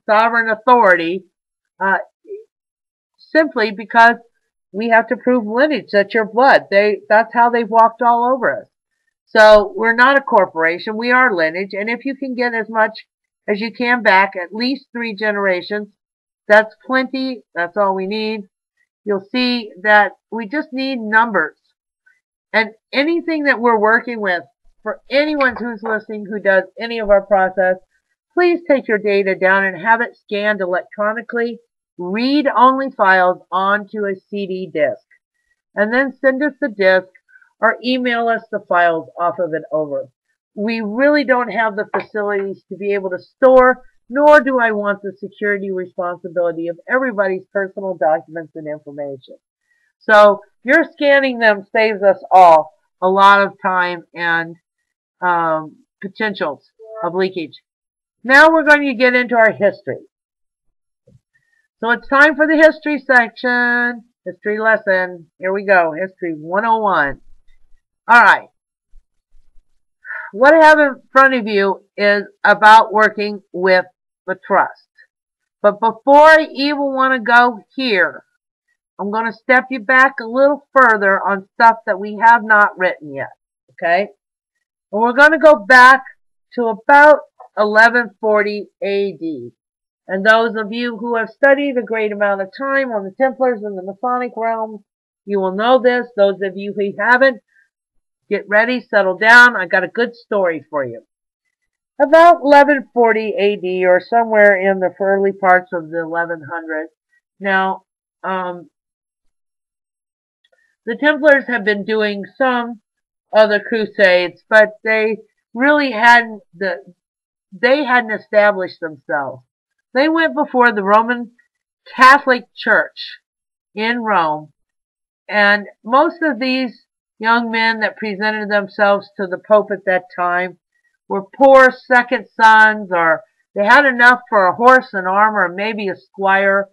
sovereign authority, simply because we have to prove lineage. That's your blood. That's how they've walked all over us. So we're not a corporation. We are lineage. And if you can get as much as you can back, at least 3 generations, that's plenty. That's all we need. You'll see that we just need numbers. And anything that we're working with, for anyone who's listening who does any of our process, please take your data down and have it scanned electronically, read-only files onto a CD disk. And then send us the disk or email us the files off of it over. We really don't have the facilities to be able to store, nor do I want the security responsibility of everybody's personal documents and information. So your scanning them saves us all a lot of time and potentials of leakage. Now we're going to get into our history. So it's time for the history section, history lesson. Here we go, History 101. All right. What I have in front of you is about working with the trust. But before I even want to go here, I'm going to step you back a little further on stuff that we have not written yet. Okay? And we're going to go back to about 1140 AD. And those of you who have studied a great amount of time on the Templars and the Masonic realms, you will know this. Those of you who haven't, get ready, settle down. I got a good story for you. About 1140 AD, or somewhere in the early parts of the 1100s. Now, the Templars have been doing some other crusades, but they really hadn't established themselves. They went before the Roman Catholic Church in Rome, and most of these young men that presented themselves to the Pope at that time were poor second sons, or they had enough for a horse and armor and maybe a squire,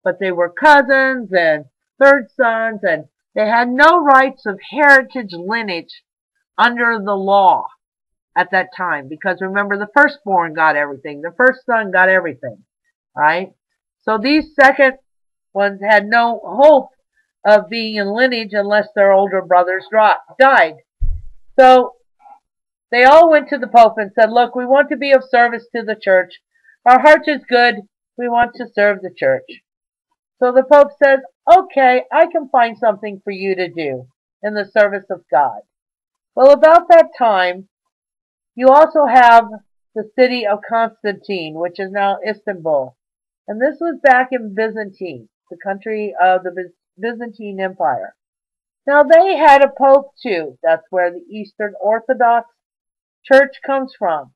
but they were cousins and third sons, and they had no rights of heritage lineage under the law at that time, because remember, the firstborn got everything. The first son got everything, right? So these second ones had no hope of being in lineage unless their older brothers died. So they all went to the Pope and said, look, we want to be of service to the church. Our heart is good. We want to serve the church. So the Pope says, okay, I can find something for you to do in the service of God. Well, about that time, you also have the city of Constantine, which is now Istanbul. And this was back in Byzantine, the country of the Byzantine Empire. Now, they had a pope too. That's where the Eastern Orthodox Church comes from,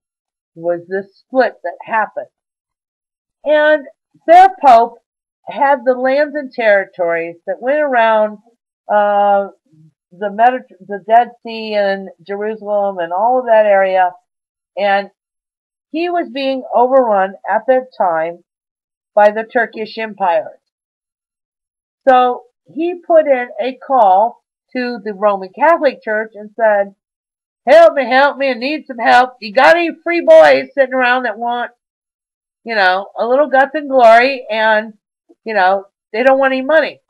was this split that happened. And their pope had the lands and territories that went around the Dead Sea and Jerusalem and all of that area. And he was being overrun at that time by the Turkish Empire. So he put in a call to the Roman Catholic Church and said, help me, I need some help. You got any free boys sitting around that want, a little guts and glory, and, they don't want any money.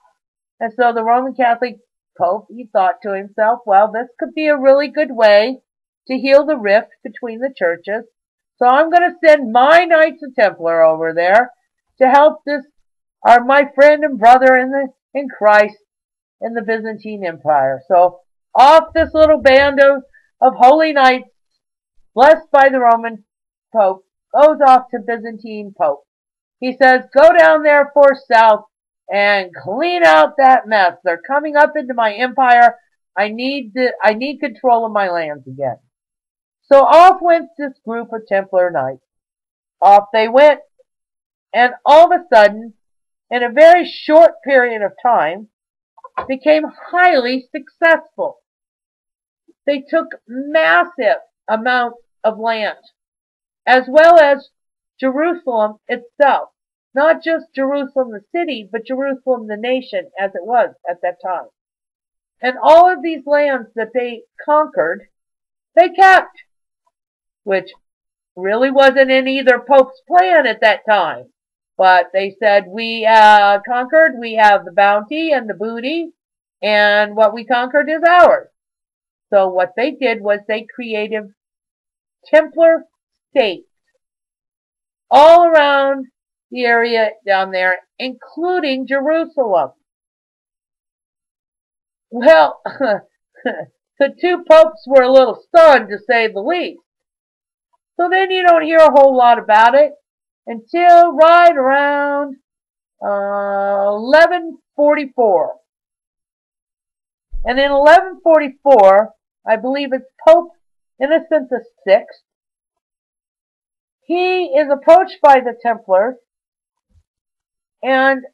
And so the Roman Catholic Pope, he thought to himself, well, this could be a really good way to heal the rift between the churches. So I'm going to send my Knights of Templar over there to help my friend and brother in Christ in the Byzantine Empire. So off this little band of holy knights, blessed by the Roman Pope, goes off to Byzantine Pope. He says, go down there for south and clean out that mess. They're coming up into my empire. I need control of my lands again. So off went this group of Templar knights. Off they went. And all of a sudden, in a very short period of time, became highly successful. They took massive amounts of land, as well as Jerusalem itself. Not just Jerusalem the city, but Jerusalem the nation as it was at that time. And all of these lands that they conquered, they kept, which Really wasn't in either pope's plan at that time. But they said, we conquered, we have the bounty and the booty, and what we conquered is ours. So what they did was they created Templar states all around the area down there, including Jerusalem. Well, the two popes were a little stunned, to say the least. So then you don't hear a whole lot about it until right around 1144. And in 1144, I believe it's Pope Innocent VI, he is approached by the Templars, and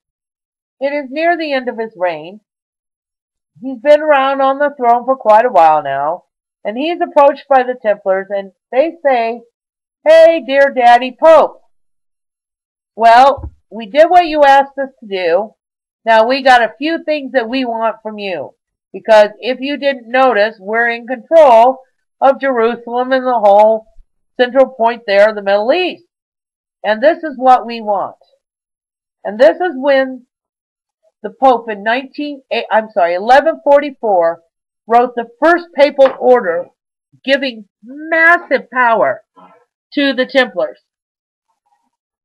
it is near the end of his reign. He's been around on the throne for quite a while now, and he's approached by the Templars, and they say, "Hey, dear Daddy Pope, well, we did what you asked us to do. Now we got a few things that we want from you, because if you didn't notice, we're in control of Jerusalem and the whole central point there of the Middle East. And this is what we want." And this is when the Pope in 1144 wrote the first papal order giving massive power to the Templars.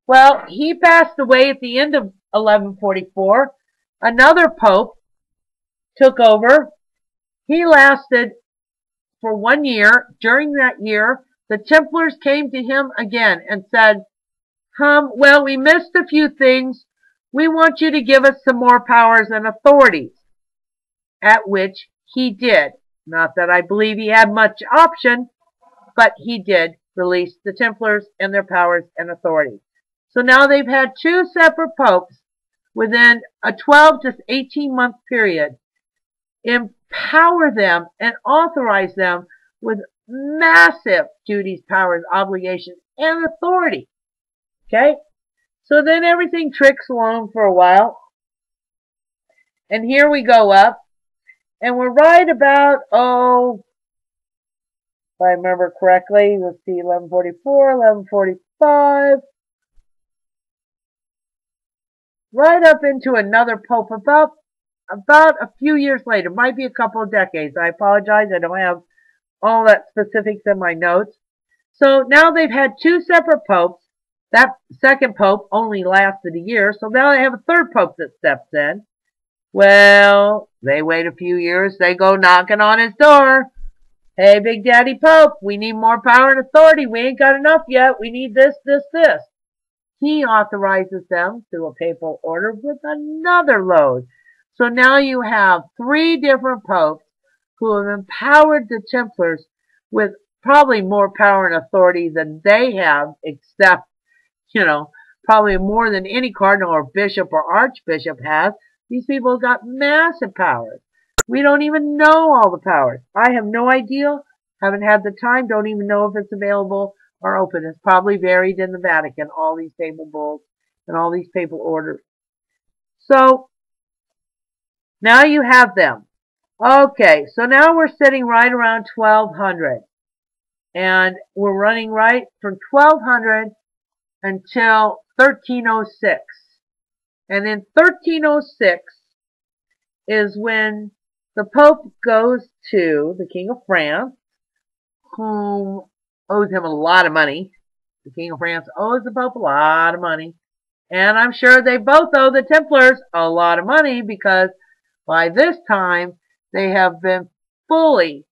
Well, he passed away at the end of 1144. Another Pope took over. He lasted for 1 year. During that year, the Templars came to him again and said, well, we missed a few things. We want you to give us some more powers and authorities. At which he did. Not that I believe he had much option, but he did release the Templars and their powers and authorities. So now they've had two separate popes within a 12 to 18-month period empower them and authorize them with massive duties, powers, obligations, and authority. Okay? So then everything tricks along for a while. And here we go up. And we're right about, if I remember correctly, let's see, 1144, 1145. Right up into another pope about a few years later. Might be a couple of decades. I apologize. I don't have all that specifics in my notes. So now they've had two separate popes. That second pope only lasted a year. So now they have a third pope that steps in. Well, they wait a few years. They go knocking on his door. "Hey, Big Daddy Pope, we need more power and authority. We ain't got enough yet. We need this, this, this." He authorizes them through a papal order with another load. So now you have three different popes who have empowered the Templars with probably more power and authority than they have, except, probably more than any cardinal or bishop or archbishop has. These people got massive powers. We don't even know all the powers. I have no idea. Haven't had the time. Don't even know if it's available or open. It's probably buried in the Vatican, all these papal bulls and all these papal orders. So now you have them. Okay, so now we're sitting right around 1200. And we're running right from 1200 until 1306. And in 1306 is when the Pope goes to the King of France, who owes him a lot of money. The King of France owes the Pope a lot of money. And I'm sure they both owe the Templars a lot of money, because by this time they have been fully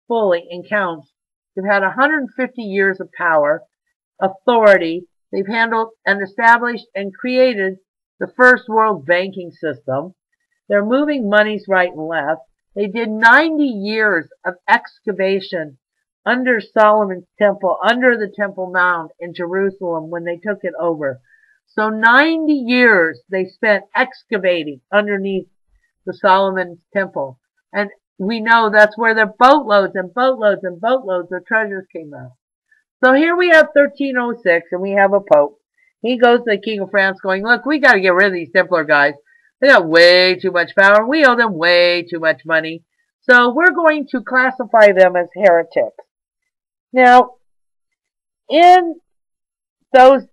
encountered. They've had 150 years of power, authority. They've handled and established and created the first world banking system. They're moving monies right and left. They did 90 years of excavation under Solomon's temple, under the Temple Mount in Jerusalem when they took it over. So 90 years they spent excavating underneath the Solomon's temple. And we know that's where their boatloads and boatloads and boatloads of treasures came out. So here we have 1306, and we have a Pope. He goes to the King of France going, "Look, we got to get rid of these Templar guys. They got way too much power. We owe them way too much money. So we're going to classify them as heretics." Now, in those days,